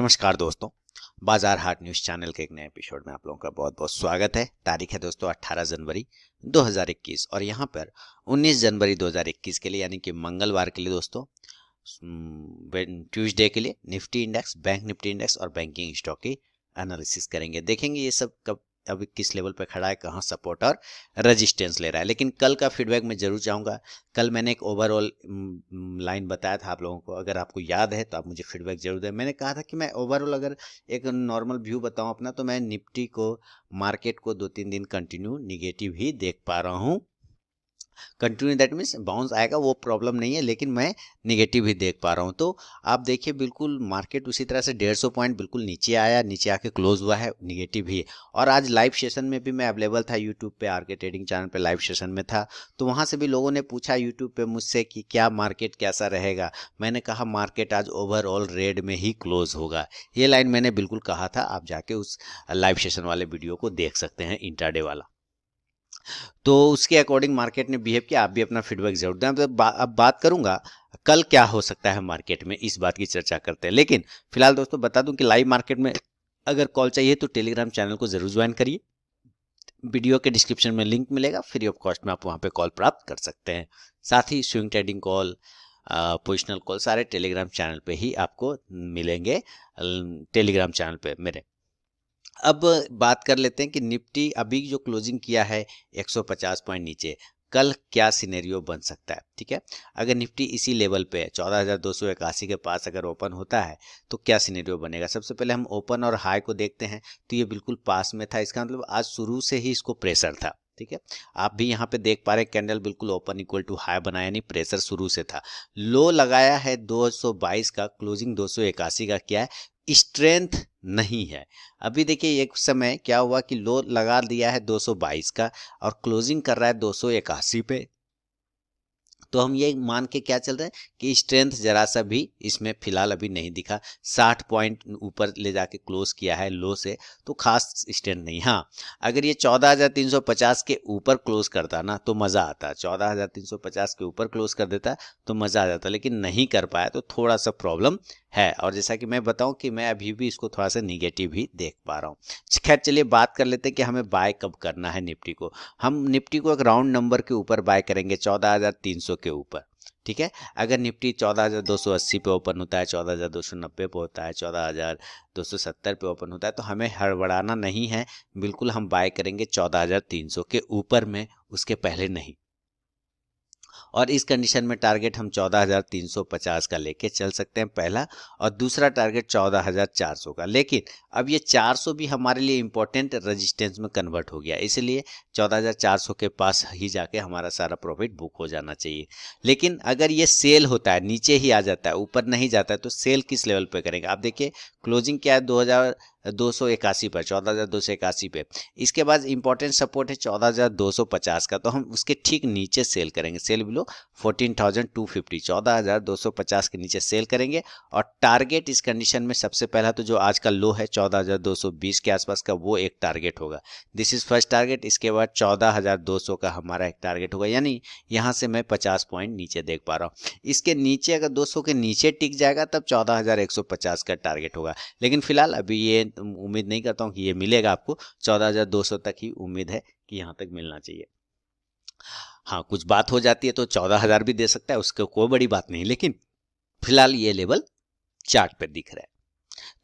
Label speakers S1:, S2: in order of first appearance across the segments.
S1: नमस्कार दोस्तों, बाजार हाट न्यूज़ चैनल के एक नए एपिसोड में आप लोगों का बहुत बहुत स्वागत है। तारीख है दोस्तों 18 जनवरी 2021 और यहाँ पर 19 जनवरी 2021 के लिए यानी कि मंगलवार के लिए दोस्तों ट्यूसडे के लिए Nifty index, bank Nifty index और बैंकिंग स्टॉक की एनालिसिस करेंगे। देखेंगे ये सब कब अभी किस लेवल पे खड़ा है, कहाँ सपोर्ट और रेजिस्टेंस ले रहा है। लेकिन कल का फीडबैक मैं जरूर चाहूँगा। कल मैंने एक ओवरऑल लाइन बताया था आप लोगों को, अगर आपको याद है तो आप मुझे फीडबैक जरूर दें। मैंने कहा था कि मैं ओवरऑल अगर एक नॉर्मल व्यू बताऊं अपना, तो मैं निफ्टी को, मार्केट को 2-3 दिन कंटिन्यू निगेटिव ही देख पा रहा हूं। कंटिन्यू दैट मीन्स बाउंस आएगा वो प्रॉब्लम नहीं है, लेकिन मैं निगेटिव ही देख पा रहा हूँ। तो आप देखिए बिल्कुल मार्केट उसी तरह से 150 पॉइंट बिल्कुल नीचे आया, नीचे आके क्लोज हुआ है, निगेटिव ही है। और आज लाइव सेशन में भी मैं अवेलेबल था, यूट्यूब पे आर के ट्रेडिंग चैनल पे लाइव सेशन में था। तो वहाँ से भी लोगों ने पूछा यूट्यूब पे मुझसे कि क्या मार्केट कैसा रहेगा। मैंने कहा मार्केट आज ओवरऑल रेड में ही क्लोज होगा। ये लाइन मैंने बिल्कुल कहा था। आप जाके उस लाइव सेशन वाले वीडियो को देख सकते हैं, इंट्राडे वाला। तो उसके अकॉर्डिंग मार्केट ने बिहेव किया। आप भी अपना फीडबैक जरूर दें। अब बात करूंगा कल क्या हो सकता है मार्केट में, इस बात की चर्चा करते हैं। लेकिन फिलहाल दोस्तों बता दूं कि लाइव मार्केट में अगर कॉल चाहिए तो टेलीग्राम चैनल को जरूर ज्वाइन करिए। वीडियो के डिस्क्रिप्शन में लिंक मिलेगा, फ्री ऑफ कॉस्ट में आप वहां पे कॉल प्राप्त कर सकते हैं। साथ ही swing trading call, positional call सारे टेलीग्राम चैनल पे ही आपको मिलेंगे, टेलीग्राम चैनल पे मेरे। अब बात कर लेते हैं कि निफ्टी अभी जो क्लोजिंग किया है 150 पॉइंट नीचे, कल क्या सिनेरियो बन सकता है। ठीक है, अगर निफ्टी इसी लेवल पे 14,281 के पास अगर ओपन होता है तो क्या सिनेरियो बनेगा। सबसे पहले हम ओपन और हाई को देखते हैं, तो ये बिल्कुल पास में था। इसका मतलब आज शुरू से ही इसको प्रेशर था। ठीक है, आप भी यहाँ पे देख पा रहे हैं कैंडल बिल्कुल ओपन इक्वल टू हाई बनाया, यानी प्रेशर शुरू से था। लो लगाया है 222 का, क्लोजिंग 281 का किया है, स्ट्रेंथ नहीं है। अभी देखिए एक समय क्या हुआ कि लो लगा दिया है 222 का और क्लोजिंग कर रहा है 281 पे। तो हम ये मान के क्या चल रहे हैं कि स्ट्रेंथ जरा सा भी इसमें फिलहाल अभी नहीं दिखा। 60 पॉइंट ऊपर ले जाके क्लोज किया है लो से, तो खास स्ट्रेंथ नहीं। हाँ, अगर ये 14,350 के ऊपर क्लोज करता ना तो मज़ा आता, 14,350 के ऊपर क्लोज कर देता तो मज़ा आ जाता, लेकिन नहीं कर पाया तो थोड़ा सा प्रॉब्लम है। और जैसा कि मैं बताऊं कि मैं अभी भी इसको थोड़ा सा निगेटिव ही देख पा रहा हूँ। खैर चलिए बात कर लेते हैं कि हमें बाय कब करना है निफ्टी को। हम निफ्टी को एक राउंड नंबर के ऊपर बाय करेंगे, 14,300 के ऊपर। ठीक है, अगर निफ्टी 14,280 पे ओपन होता है, 14,290 पे होता है, 14,270 पे ओपन होता है, तो हमें हड़बड़ाना नहीं है। बिल्कुल हम बाय करेंगे 14,300 के ऊपर में, उसके पहले नहीं। और इस कंडीशन में टारगेट हम 14,350 का लेके चल सकते हैं पहला, और दूसरा टारगेट 14,400 का। लेकिन अब ये 400 भी हमारे लिए इंपॉर्टेंट रेजिस्टेंस में कन्वर्ट हो गया, इसलिए 14,400 के पास ही जाके हमारा सारा प्रॉफिट बुक हो जाना चाहिए। लेकिन अगर ये सेल होता है, नीचे ही आ जाता है, ऊपर नहीं जाता है, तो सेल किस लेवल पे करेंगे। आप देखिए क्लोजिंग क्या है 2,281 पर, 14,281 पे। इसके बाद इंपॉर्टेंट सपोर्ट है 14,250 का, तो हम उसके ठीक नीचे सेल करेंगे। सेल बिलो 14,250, 14,250 के नीचे सेल करेंगे। और टारगेट इस कंडीशन में सबसे पहला तो जो आज का लो है 14,220 के आसपास का, वो एक टारगेट होगा। This is first target. इसके बाद 14,200 का हमारा एक टारगेट होगा, यानी यहाँ से मैं 50 पॉइंट नीचे देख पा रहा हूँ। इसके नीचे अगर 200 के नीचे टिक जाएगा तब 14,150 का टारगेट होगा। लेकिन फिलहाल अभी ये उम्मीद नहीं करता हूँ कि ये मिलेगा आपको। 14,200 तक ही उम्मीद है कि यहाँ तक मिलना चाहिए। हाँ, कुछ बात हो जाती है तो 14,000 भी दे सकता है, उसको कोई बड़ी बात नहीं। लेकिन फिलहाल ये लेवल चार्ट पर दिख रहा है।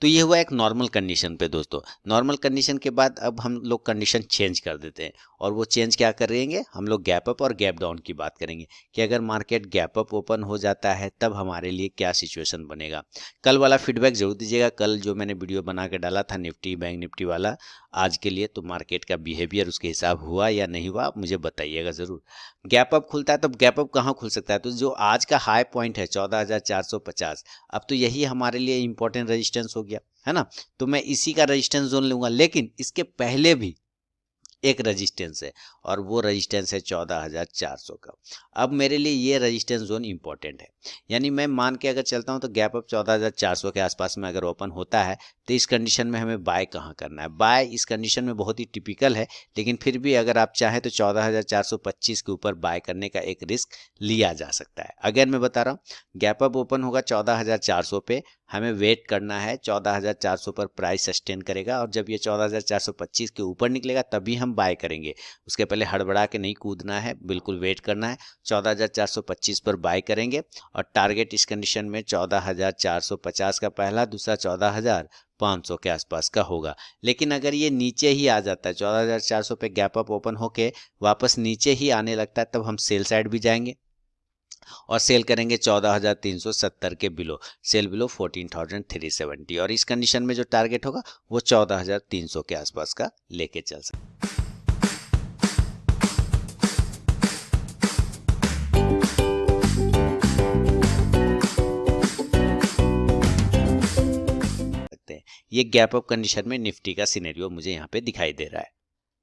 S1: तो ये हुआ एक नॉर्मल कंडीशन पे दोस्तों। नॉर्मल कंडीशन के बाद अब हम लोग कंडीशन चेंज कर देते हैं, और वो चेंज क्या करेंगे, हम लोग गैप अप और गैप डाउन की बात करेंगे कि अगर मार्केट गैप अप ओपन हो जाता है तब हमारे लिए क्या सिचुएशन बनेगा। कल वाला फीडबैक जरूर दीजिएगा। कल जो मैंने वीडियो बना के डाला था निफ्टी बैंक निफ्टी वाला, आज के लिए तो मार्केट का बिहेवियर उसके हिसाब हुआ या नहीं हुआ, आप मुझे बताइएगा ज़रूर। गैप अप खुलता है तब गैप अप कहाँ खुल सकता है, तो जो आज का हाई पॉइंट है 14,450, अब तो यही हमारे लिए इंपॉर्टेंट रेजिस्टेंस हो गया है ना। तो मैं इसी का रेजिस्टेंस जोन लूंगा। लेकिन इसके पहले भी एक रेजिस्टेंस है और वो रेजिस्टेंस है 14,400 का। अब मेरे लिए ये रेजिस्टेंस जोन इंपॉर्टेंट है, यानी मैं मान के अगर चलता हूँ तो गैप अप 14,400 के आसपास में अगर ओपन होता है तो इस कंडीशन में हमें बाय कहाँ करना है। बाय इस कंडीशन में बहुत ही टिपिकल है, लेकिन फिर भी अगर आप चाहें तो 14,425 के ऊपर बाय करने का एक रिस्क लिया जा सकता है। अगेन मैं बता रहा हूँ, गैप अप ओपन होगा 14,400 पे, हमें वेट करना है 14,400 पर प्राइस सस्टेन करेगा और जब ये 14,425 के ऊपर निकलेगा तभी हम बाय करेंगे। उसके पहले हड़बड़ा के नहीं कूदना है, बिल्कुल वेट करना है। 14,425 पर बाय करेंगे और टारगेट इस कंडीशन में 14,450 का पहला, दूसरा 14,500 के आसपास का होगा। लेकिन अगर ये नीचे ही आ जाता है, 14,400 पे गैप अप ओपन होके वापस नीचे ही आने लगता है, तब हम सेल साइड भी जाएंगे और सेल करेंगे 14,370 के बिलो, सेल बिलो 14,370, और इस कंडीशन में जो टारगेट होगा वो 14,300 के आसपास का लेके चल सकते। ये गैप अप कंडीशन में निफ्टी का सिनेरियो मुझे यहाँ पे दिखाई दे रहा है।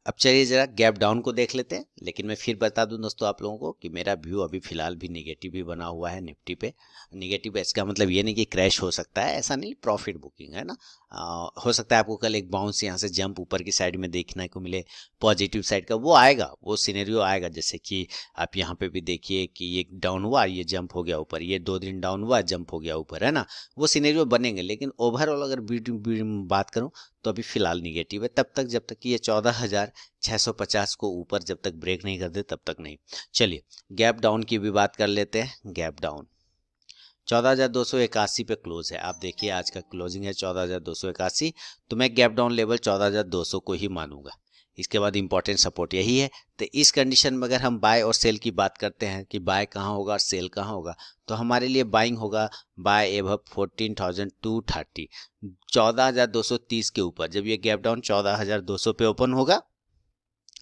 S1: अब चलिए जरा गैप डाउन को देख लेते हैं, लेकिन मैं फिर बता दूं दोस्तों आप लोगों को कि मेरा व्यू अभी फिलहाल भी निगेटिव ही बना हुआ है निफ्टी पे। निगेटिव इसका मतलब ये नहीं कि क्रैश हो सकता है, ऐसा नहीं, प्रॉफिट बुकिंग है ना। हो सकता है आपको कल एक बाउंस यहाँ से जंप ऊपर की साइड में देखने को मिले, पॉजिटिव साइड का, वो आएगा, वो सिनेरियो आएगा। जैसे कि आप यहाँ पे भी देखिए कि ये डाउन हुआ, ये जंप हो गया ऊपर, ये 2 दिन डाउन हुआ, जंप हो गया ऊपर, है ना, वो सिनेरियो बनेंगे। लेकिन ओवरऑल अगर बात करूँ तो अभी फिलहाल निगेटिव है, तब तक जब तक कि ये 14,650 को ऊपर जब तक ब्रेक नहीं कर दे तब तक नहीं। चलिए गैप डाउन की भी बात कर लेते हैं। गैप डाउन 14,281 पे क्लोज है। आप देखिए आज का क्लोजिंग है 14,281, तो मैं गैप डाउन लेवल 14,200 को ही मानूंगा। इसके बाद इंपॉर्टेंट सपोर्ट यही है। तो इस कंडीशन में अगर हम बाय और सेल की बात करते हैं कि बाय कहाँ होगा और सेल कहाँ होगा, तो हमारे लिए बाइंग होगा बाय एबव 14,230, 14,230 के ऊपर। जब ये गैप डाउन 14,200 पे ओपन होगा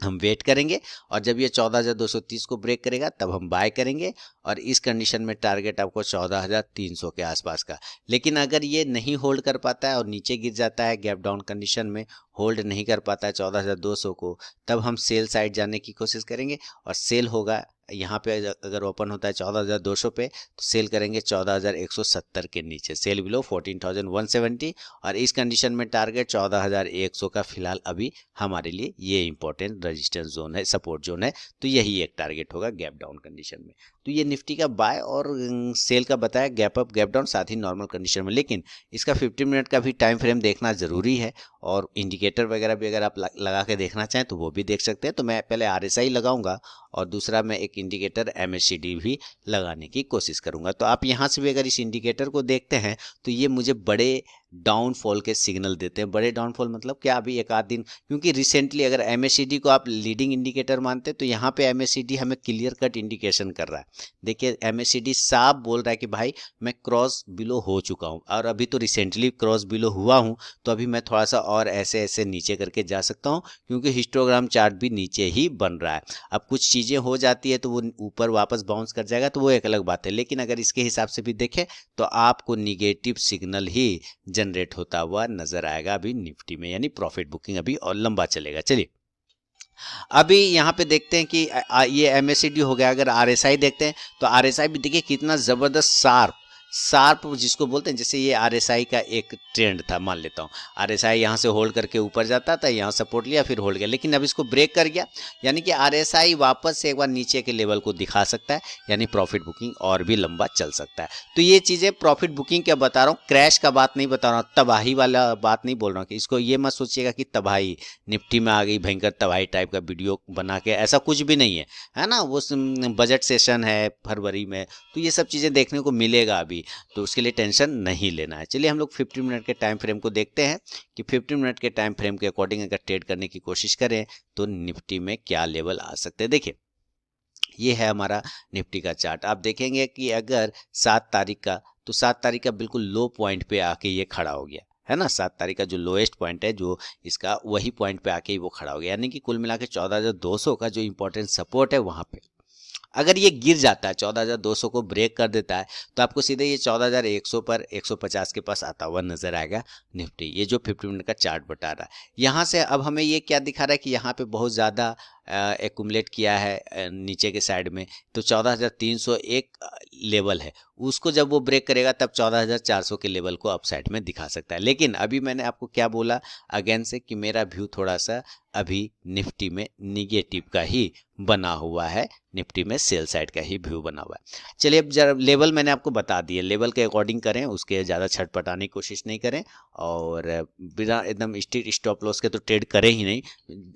S1: हम वेट करेंगे और जब ये 14,230 को ब्रेक करेगा तब हम बाय करेंगे और इस कंडीशन में टारगेट आपको 14,300 के आसपास का। लेकिन अगर ये नहीं होल्ड कर पाता है और नीचे गिर जाता है, गैप डाउन कंडीशन में होल्ड नहीं कर पाता है 14,200 को, तब हम सेल साइड जाने की कोशिश करेंगे और सेल होगा यहाँ पे अगर ओपन होता है 14,200 पे तो सेल करेंगे 14,170 के नीचे, सेल बिलो 14,170, और इस कंडीशन में टारगेट 14,100 का फिलहाल अभी हमारे लिए ये इंपॉर्टेंट रेजिस्टेंस जोन है, सपोर्ट जोन है। तो यही एक टारगेट होगा गैप डाउन कंडीशन में। तो ये निफ्टी का बाय और सेल का बताया, गैप अप गैप डाउन, साथ ही नॉर्मल कंडीशन में। लेकिन इसका 15 मिनट का भी टाइम फ्रेम देखना ज़रूरी है और इंडिकेटर वगैरह भी अगर आप लगा के देखना चाहें तो वो भी देख सकते हैं। तो मैं पहले RSI लगाऊंगा और दूसरा मैं एक इंडिकेटर MACD भी लगाने की कोशिश करूंगा। तो आप यहाँ से भी अगर इस इंडिकेटर को देखते हैं तो ये मुझे बड़े डाउनफॉल के सिग्नल देते हैं। बड़े डाउनफॉल मतलब क्या, अभी एक आध दिन, क्योंकि रिसेंटली अगर MACD को आप लीडिंग इंडिकेटर मानते हैं तो यहाँ पे MACD हमें क्लियर कट इंडिकेशन कर रहा है। देखिए MACD साफ बोल रहा है कि भाई मैं क्रॉस बिलो हो चुका हूँ और अभी तो रिसेंटली क्रॉस बिलो हुआ हूँ, तो अभी मैं थोड़ा सा और ऐसे ऐसे नीचे करके जा सकता हूँ क्योंकि हिस्टोग्राम चार्ट भी नीचे ही बन रहा है। अब कुछ चीज़ें हो जाती है तो वो ऊपर वापस बाउंस कर जाएगा तो वो एक अलग बात है, लेकिन अगर इसके हिसाब से भी देखें तो आपको निगेटिव सिग्नल ही जनरेट होता हुआ नजर आएगा अभी निफ्टी में, यानी प्रॉफिट बुकिंग अभी और लंबा चलेगा। चलिए अभी यहाँ पे देखते हैं कि ये MACD हो गया। अगर RSI देखते हैं तो RSI भी देखिए कितना जबरदस्त शार्प जिसको बोलते हैं, जैसे ये RSI का एक ट्रेंड था, मान लेता हूँ RSI यहाँ से होल्ड करके ऊपर जाता था, यहाँ सपोर्ट लिया फिर होल्ड गया, लेकिन अब इसको ब्रेक कर गया, यानी कि RSI वापस से एक बार नीचे के लेवल को दिखा सकता है, यानी प्रॉफिट बुकिंग और भी लंबा चल सकता है। तो ये चीज़ें प्रॉफिट बुकिंग क्या बता रहा हूँ, क्रैश का बात नहीं बता रहा हूँ, तबाही वाला बात नहीं बोल रहा हूँ कि इसको ये मत सोचिएगा कि तबाही निफ्टी में आ गई, भयंकर तबाही टाइप का वीडियो बना के, ऐसा कुछ भी नहीं है ना। वो बजट सेशन है फरवरी में, तो ये सब चीज़ें देखने को मिलेगा अभी, तो उसके लिए टेंशन नहीं लेना है। चलिए हम लोग 15 मिनट के टाइम फ्रेम को देखते हैं कि 15 मिनट के टाइम फ्रेम के अकॉर्डिंग अगर ट्रेड करने की कोशिश करें तो निफ्टी में क्या लेवल आ सकते हैं। देखिए ये है हमारा निफ्टी का चार्ट। आप देखेंगे कि अगर 7 तारीख का, तो 7 तारीख का बिल्कुल लो पॉइंट पे आके ये खड़ा हो गया है ना। 7 तारीख का जो लोएस्ट पॉइंट है, जो इसका वही पॉइंट पे आके ही वो खड़ा हो गया, यानी कि कुल मिला के 14,200 का जो इंपॉर्टेंट सपोर्ट है वहाँ पे अगर ये गिर जाता है 14,200 को ब्रेक कर देता है तो आपको सीधे ये 14,100 पर 150 के पास आता हुआ नजर आएगा निफ्टी। ये जो 50 मिनट का चार्ट बता रहा है, यहाँ से अब हमें ये क्या दिखा रहा है कि यहाँ पे बहुत ज़्यादा एक्यूमुलेट किया है नीचे के साइड में, तो 14,301 लेवल है, उसको जब वो ब्रेक करेगा तब 14,400 के लेवल को अप साइड में दिखा सकता है। लेकिन अभी मैंने आपको क्या बोला अगेन से कि मेरा व्यू थोड़ा सा अभी निफ्टी में निगेटिव का ही बना हुआ है, निफ्टी में सेल साइड का ही व्यू बना हुआ है। चलिए अब जरा लेवल मैंने आपको बता दिए, लेवल के अकॉर्डिंग करें, उसके ज़्यादा छटपटाने की कोशिश नहीं करें और बिना एकदम स्ट्रिक्ट स्टॉप लॉस के तो ट्रेड करें ही नहीं,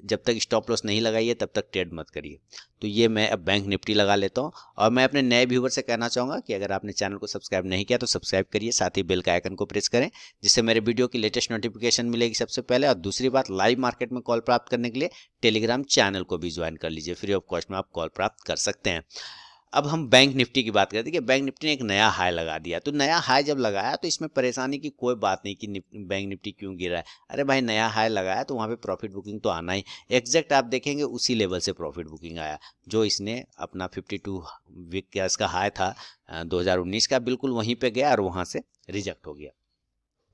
S1: जब तक स्टॉप लॉस नहीं लगाइए तब तक ट्रेड मत करिए। तो ये मैं अब बैंक निफ्टी लगा लेता हूँ और मैं अपने नए व्यूवर से कहना चाहूँगा कि अगर आपने चैनल को सब्सक्राइब नहीं किया तो सब्सक्राइब करिए, साथ ही बेल का आइकन को प्रेस करें जिससे मेरे वीडियो की लेटेस्ट नोटिफिकेशन मिलेगी सबसे पहले। और दूसरी बात, लाइव मार्केट में कॉल प्राप्त करने के लिए टेलीग्राम चैनल को भी ज्वाइन कर लीजिए, फ्री ऑफ कॉस्ट में आप कॉल प्राप्त कर सकते हैं। अब हम बैंक निफ्टी की बात करते हैं कि बैंक निफ्टी ने एक नया हाई लगा दिया, तो नया हाई जब लगाया तो इसमें परेशानी की कोई बात नहीं कि बैंक निफ्टी क्यों गिरा है। अरे भाई नया हाई लगाया तो वहाँ पे प्रॉफिट बुकिंग तो आना ही, एग्जैक्ट आप देखेंगे उसी लेवल से प्रॉफिट बुकिंग आया जो इसने अपना 52 वीक का इसका हाई था 2019 का, बिल्कुल वहीं पे गया और वहाँ से रिजेक्ट हो गया।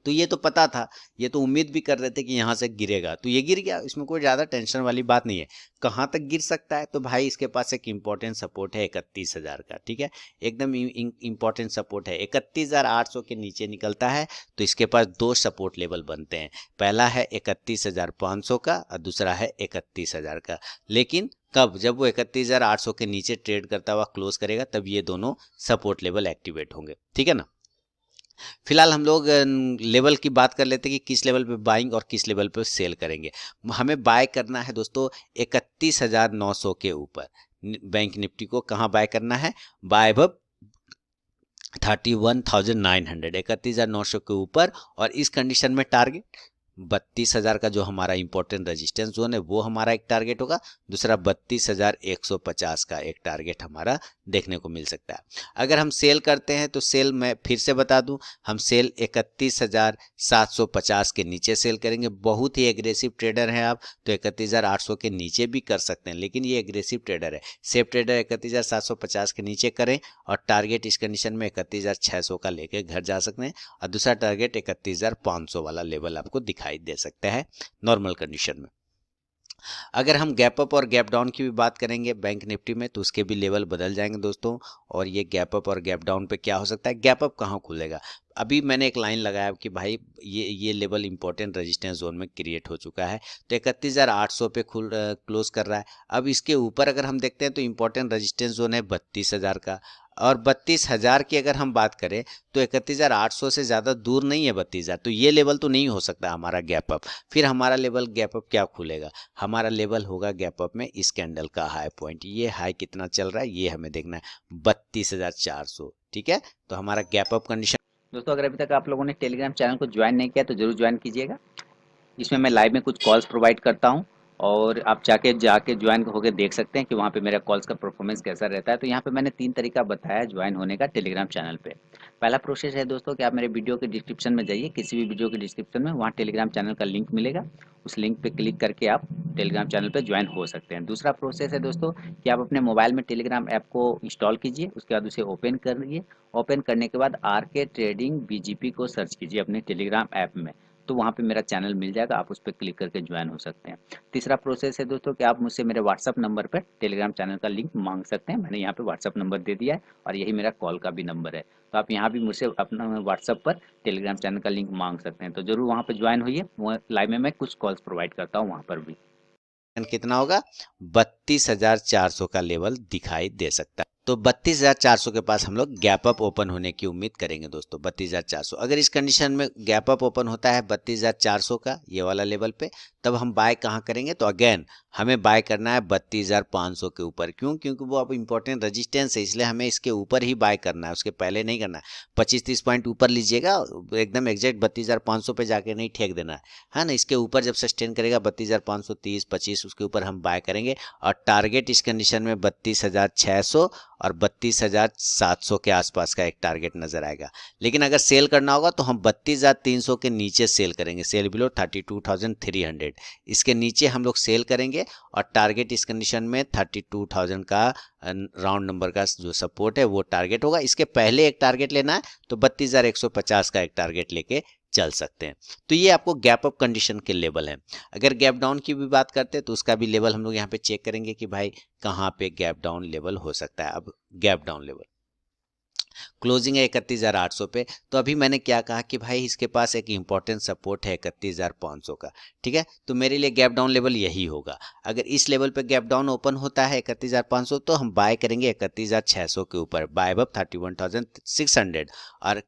S1: तो ये तो पता था, ये तो उम्मीद भी कर रहे थे कि यहाँ से गिरेगा, तो ये गिर गया, इसमें कोई ज़्यादा टेंशन वाली बात नहीं है। कहाँ तक गिर सकता है, तो भाई इसके पास एक इम्पॉर्टेंट सपोर्ट है 31,000 का, ठीक है, एकदम इम्पॉर्टेंट सपोर्ट है। 31,800 के नीचे निकलता है तो इसके पास दो सपोर्ट लेवल बनते हैं, पहला है 31,500 का और दूसरा है 31,000 का। लेकिन कब, जब वो 31,800 के नीचे ट्रेड करता हुआ क्लोज करेगा तब ये दोनों सपोर्ट लेवल एक्टिवेट होंगे, ठीक है ना। फिलहाल हम लोग लेवल की बात कर लेते हैं कि किस लेवल पे बाइंग और किस लेवल पे सेल करेंगे। हमें बाय करना है दोस्तों 31,900 के ऊपर, बैंक निफ्टी को कहाँ बाय करना है, बाय अब 31,900, 31,900 के ऊपर। और इस कंडीशन में टारगेट 32,000 का जो हमारा इंपॉर्टेंट रेजिस्टेंस जोन है वो हमारा एक टारगेट होगा, दूसरा 32,150 का एक टारगेट हमारा देखने को मिल सकता है। अगर हम सेल करते हैं तो सेल मैं फिर से बता दूं, हम सेल 31,750 के नीचे सेल करेंगे। बहुत ही एग्रेसिव ट्रेडर हैं आप तो 31,800 के नीचे भी कर सकते हैं, लेकिन ये एग्रेसिव ट्रेडर है, सेफ ट्रेडर 31,750 के नीचे करें और टारगेट इस कंडीशन में 31,600 का लेके घर जा सकते हैं और दूसरा टारगेट 31,500 वाला लेवल आपको दिखाई दे सकता है नॉर्मल कंडीशन में। अगर हम गैप अप और गैप डाउन की भी बात करेंगे बैंक निफ्टी में तो उसके भी लेवल बदल जाएंगे दोस्तों। और ये गैप अप और गैप डाउन पे क्या हो सकता है, गैप अप कहाँ खुलेगा, अभी मैंने एक लाइन लगाया कि भाई ये लेवल इंपॉर्टेंट रेजिस्टेंस जोन में क्रिएट हो चुका है, तो 31,800 पे क्लोज कर रहा है। अब इसके ऊपर अगर हम देखते हैं तो इंपॉर्टेंट रेजिस्टेंस जोन है 32,000 का, और 32,000 की अगर हम बात करें तो 31,800 से ज़्यादा दूर नहीं है 32,000, तो ये लेवल तो नहीं हो सकता हमारा गैप अप। फिर हमारा लेवल गैप अप क्या खुलेगा, हमारा लेवल होगा गैप अप में इस कैंडल का हाई पॉइंट, ये हाई कितना चल रहा है ये हमें देखना है 32,400, ठीक है। तो हमारा गैप अप कंडीशन
S2: दोस्तों अगर अभी तक आप लोगों ने टेलीग्राम चैनल को ज्वाइन नहीं किया तो जरूर ज्वाइन कीजिएगा। इसमें मैं लाइव में कुछ कॉल्स प्रोवाइड करता हूं और आप जाके ज्वाइन होकर देख सकते हैं कि वहाँ पे मेरा कॉल्स का परफॉर्मेंस कैसा रहता है। तो यहाँ पे मैंने 3 तरीका बताया ज्वाइन होने का टेलीग्राम चैनल पे। पहला प्रोसेस है दोस्तों कि आप मेरे वीडियो के डिस्क्रिप्शन में जाइए, किसी भी वीडियो के डिस्क्रिप्शन में वहाँ टेलीग्राम चैनल का लिंक मिलेगा, उस लिंक पे क्लिक करके आप टेलीग्राम चैनल पे ज्वाइन हो सकते हैं। दूसरा प्रोसेस है दोस्तों कि आप अपने मोबाइल में टेलीग्राम ऐप को इंस्टॉल कीजिए, उसके बाद उसे ओपन करिए। ओपन करने के बाद आरके ट्रेडिंग बीजीपी को सर्च कीजिए अपने टेलीग्राम ऐप में, तो वहाँ पे मेरा चैनल मिल जाएगा, आप उस पर क्लिक करके ज्वाइन हो सकते हैं। तीसरा प्रोसेस है दोस्तों कि आप मुझसे मेरे व्हाट्सअप नंबर पर टेलीग्राम चैनल का लिंक मांग सकते हैं, मैंने यहाँ पे व्हाट्सअप नंबर दे दिया है और यही मेरा कॉल का भी नंबर है। तो आप यहाँ भी मुझसे अपना व्हाट्सअप पर टेलीग्राम चैनल का लिंक मांग सकते हैं। तो जरूर वहाँ पर ज्वाइन होइए, वो लाइव में मैं कुछ कॉल्स प्रोवाइड करता हूँ वहाँ पर भी।
S1: कितना होगा, 32,400 का लेवल दिखाई दे सकता है। तो 32,400 के पास हम लोग गैप अप ओपन होने की उम्मीद करेंगे दोस्तों। 32,400 अगर इस कंडीशन में गैप अप ओपन होता है 32,400 का ये वाला लेवल पे, तब हम बाय कहाँ करेंगे, तो अगेन हमें बाय करना है 32,500 के ऊपर। क्यों, क्योंकि वो अब इंपॉर्टेंट रेजिस्टेंस है, इसलिए हमें इसके ऊपर ही बाय करना है, उसके पहले नहीं करना है। 25-30 पॉइंट ऊपर लीजिएगा, एकदम एग्जैक्ट 32,500 पे जाके नहीं ठेक देना है ना। इसके ऊपर जब सस्टेन करेगा 32,530-25 उसके ऊपर हम बाय करेंगे और टारगेट इस कंडीशन में 32,600 और 32,700 के आसपास का एक टारगेट नजर आएगा। लेकिन अगर सेल करना होगा तो हम 32,300 के नीचे सेल करेंगे, सेल बिलो 32,300, इसके नीचे हम लोग सेल करेंगे और टारगेट इस कंडीशन में 32,000 का राउंड नंबर का जो सपोर्ट है वो टारगेट होगा। इसके पहले एक टारगेट लेना है तो 32,150 का एक टारगेट लेके चल सकते हैं। तो ये आपको गैप अप कंडीशन के लेवल हैं। अगर गैप डाउन की भी बात करते हैं तो उसका भी लेवल हम लोग यहाँ पे चेक करेंगे कि भाई कहाँ पे गैप डाउन लेवल हो सकता है। अब गैप डाउन लेवल क्लोजिंग है 31,800 पे, तो अभी मैंने क्या कहा कि भाई इसके पास एक इंपॉर्टेंट सपोर्ट है 31,500 का, ठीक है। तो मेरे लिए गैप डाउन लेवल यही होगा। अगर इस लेवल पे गैप डाउन ओपन होता है 31,500 तो हम बाय करेंगे 31,600 के ऊपर, बाय अबव 31,600, और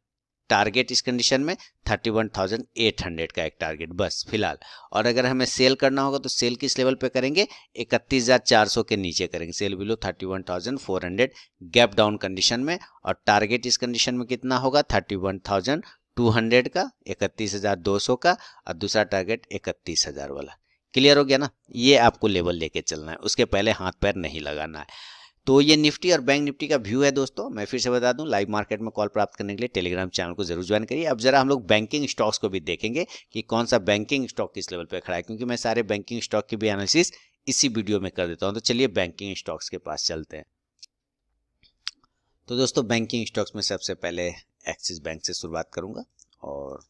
S1: टारगेट इस कंडीशन में 31,800 का एक टारगेट बस फिलहाल। और अगर हमें सेल करना होगा तो सेल किस लेवल पे करेंगे, 31,400 के नीचे करेंगे, cell below 31,400 gap down condition में। और टारगेट इस कंडीशन में कितना होगा, 31,200 का, 31,200 का, और दूसरा टारगेट 31,000 वाला। क्लियर हो गया ना। ये आपको लेवल लेके चलना है, उसके पहले हाथ पैर नहीं लगाना है। तो ये निफ्टी और बैंक निफ्टी का व्यू है दोस्तों। मैं फिर से बता दूं, लाइव मार्केट में कॉल प्राप्त करने के लिए टेलीग्राम चैनल को जरूर ज्वाइन करिए। अब जरा हम लोग बैंकिंग स्टॉक्स को भी देखेंगे कि कौन सा बैंकिंग स्टॉक किस लेवल पे खड़ा है, क्योंकि मैं सारे बैंकिंग स्टॉक की भी एनालिसिस इसी वीडियो में कर देता हूं। तो चलिए बैंकिंग स्टॉक्स के पास चलते हैं। तो दोस्तों बैंकिंग स्टॉक्स में सबसे पहले एक्सिस बैंक से शुरुआत करूंगा। और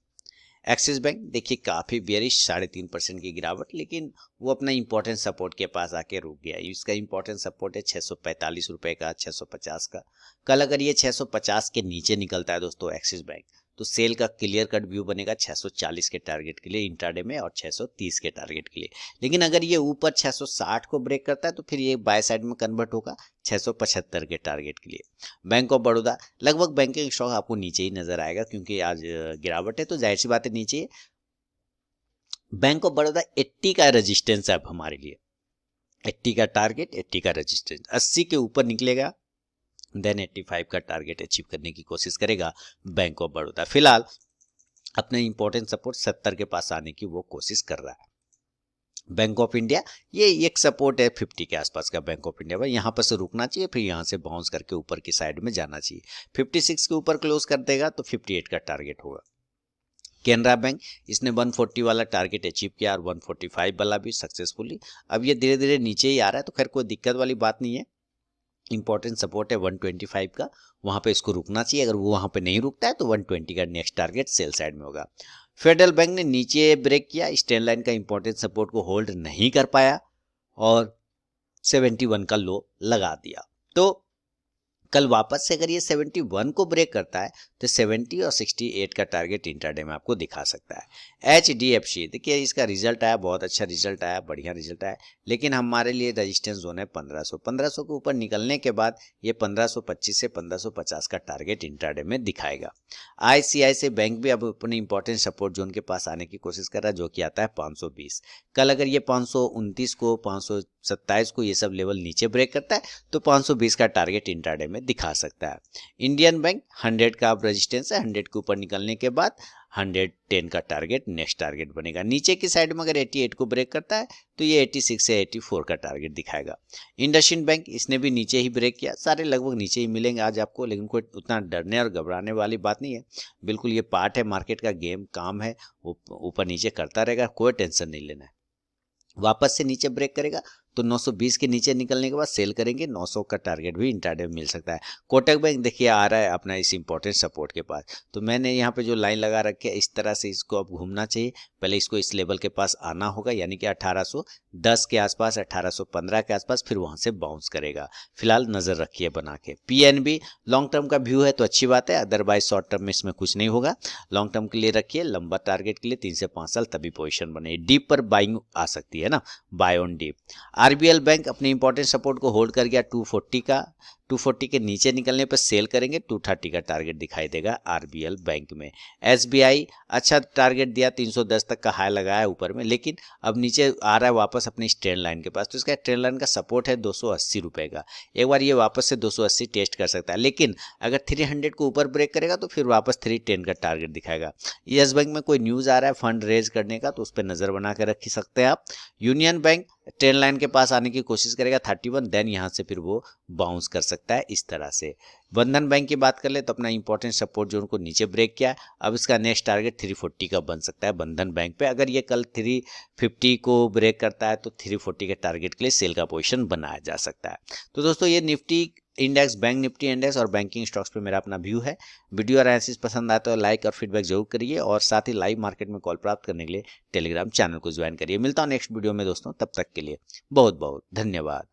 S1: एक्सिस बैंक देखिए काफ़ी बेयरिश 3.5% की गिरावट, लेकिन वो अपना इंपॉर्टेंट सपोर्ट के पास आके रुक गया। इसका इंपॉर्टेंट सपोर्ट है 645 रुपए का, 650 का। कल अगर ये 650 के नीचे निकलता है दोस्तों एक्सिस बैंक, तो सेल का क्लियर कट व्यू बनेगा 640 के टारगेट के लिए इंट्राडे में और 630 के टारगेट के लिए। लेकिन अगर ये ऊपर 660 को ब्रेक करता है तो फिर ये बाय साइड में कन्वर्ट होगा 675 के टारगेट के लिए। बैंक ऑफ बड़ौदा लगभग बैंकिंग स्टॉक आपको नीचे ही नजर आएगा, क्योंकि आज गिरावट है तो जाहिर सी बात है नीचे है। बैंक ऑफ बड़ौदा 80 का रेजिस्टेंस है अब हमारे लिए, 80 का टारगेट, 80 का रेजिस्टेंस। 80 के ऊपर निकलेगा देन 85 का टारगेट अचीव करने की कोशिश करेगा बैंक ऑफ बड़ौदा। फिलहाल अपने इंपॉर्टेंट सपोर्ट 70 के पास आने की वो कोशिश कर रहा है। बैंक ऑफ इंडिया ये एक सपोर्ट है 50 के आसपास का। बैंक ऑफ इंडिया यहाँ पर से रुकना चाहिए, फिर यहाँ से बाउंस करके ऊपर की साइड में जाना चाहिए। 56 के ऊपर क्लोज कर देगा तो 58 का टारगेट होगा। केनरा बैंक इसने 140 वाला टारगेट अचीव किया और 145 वाला भी सक्सेसफुली। अब ये धीरे धीरे नीचे ही आ रहा है, तो खैर कोई दिक्कत वाली बात नहीं है। इंपॉर्टेंट सपोर्ट है 125 का, वहां पे इसको रुकना चाहिए। अगर वो वहां पे नहीं रुकता है तो 120 का नेक्स्ट टारगेट सेल साइड में होगा। फेडरल बैंक ने नीचे ब्रेक किया, स्टैंड लाइन का इंपॉर्टेंट सपोर्ट को होल्ड नहीं कर पाया और 71 का लो लगा दिया। तो कल वापस से अगर ये 71 को ब्रेक करता है तो 70 और 68 का टारगेट इंट्राडे में आपको दिखा सकता है। HDFC देखिए इसका रिजल्ट आया, बहुत अच्छा रिजल्ट आया, बढ़िया रिजल्ट आया, लेकिन हमारे लिए रेजिस्टेंस जोन है 1500। 1500 के ऊपर निकलने के बाद ये 1525 से 1550 का टारगेट इंट्राडे में दिखाएगा। ICICI बैंक भी अब अपने इंपॉर्टेंट सपोर्ट जोन के पास आने की कोशिश कर रहा है, जो कि आता है 520। कल अगर ये 529 को, 527 को, ये सब लेवल नीचे ब्रेक करता है तो 520 का टारगेट इंट्राडे में दिखा सकता है। इंडियन बैंक 100 का अब रेजिस्टेंस है, 100 के ऊपर निकलने के बाद 110 का टारगेट नेक्स्ट टारगेट बनेगा। नीचे की साइड में अगर 88 को ब्रेक करता है तो ये 86 से 84 का टारगेट दिखाएगा। इंडसइंड बैंक इसने भी नीचे ही ब्रेक किया, सारे लगभग नीचे ही मिलेंगे आज आपको, लेकिन कोई उतना डरने और घबराने वाली बात नहीं है। बिल्कुल ये पार्ट है मार्केट का, गेम काम है, ऊपर नीचे करता रहेगा, कोई टेंशन नहीं लेना है। वापस से नीचे ब्रेक करेगा तो 920 के नीचे निकलने के बाद सेल करेंगे, 900 का टारगेट भी इंट्राडे में मिल सकता है। कोटक बैंक देखिए आ रहा है अपना इस इंपॉर्टेंट सपोर्ट के पास, तो मैंने यहाँ पे जो लाइन लगा रखी है इस तरह से इसको अब घूमना चाहिए। पहले इसको इस लेवल के पास आना होगा, यानी कि 1810 के आसपास, 1815 के आसपास, फिर वहां से बाउंस करेगा। फिलहाल नजर रखिए बना के। PNB लॉन्ग टर्म का व्यू है तो अच्छी बात है, अदरवाइज शॉर्ट टर्म में इसमें कुछ नहीं होगा। लॉन्ग टर्म के लिए रखिए, लंबा टारगेट के लिए 3 से 5 साल तभी पोजिशन बने। डीप पर बाइंग आ सकती है ना, buy on dip. RBL bank अपने इंपॉर्टेंट सपोर्ट को होल्ड कर गया 240 का, 240 के नीचे निकलने पर सेल करेंगे, 230 का टारगेट दिखाई देगा RBL बैंक में। SBI अच्छा टारगेट दिया, 310 तक का हाई लगाया ऊपर में, लेकिन अब नीचे आ रहा है वापस अपनी ट्रेंड लाइन के पास, तो इसका ट्रेंड लाइन का सपोर्ट है 280 रुपए का। एक बार ये वापस से 280 टेस्ट कर सकता है, लेकिन अगर 300 को ऊपर ब्रेक करेगा तो फिर वापस 310 का टारगेट दिखाएगा। यस बैंक में कोई न्यूज आ रहा है फंड रेज करने का, तो उस पर नजर बना कर रख सकते हैं आप। यूनियन बैंक ट्रेंड लाइन के पास आने की कोशिश करेगा 31, देन यहाँ से फिर वो बाउंस कर सकता सकता है इस तरह से। बंधन बैंक की बात कर ले तो अपना इंपॉर्टेंट सपोर्ट जोन को नीचे ब्रेक किया, अब इसका नेक्स्ट टारगेट 340 का बन सकता है बंधन बैंक पे। अगर ये कल 350 को ब्रेक करता है तो 340 के टारगेट के लिए सेल का पोजीशन बनाया जा सकता है। तो दोस्तों ये Nifty index, bank Nifty index और बैंकिंग स्टॉक्स पे मेरा अपना व्यू है। वीडियो और एनालिसिस पसंद आए तो लाइक और फीडबैक जरूर करिए, और साथ ही लाइव मार्केट में कॉल प्राप्त करने के लिए टेलीग्राम चैनल को ज्वाइन करिए। मिलता हूँ नेक्स्ट वीडियो में दोस्तों, तब तक के लिए बहुत बहुत धन्यवाद।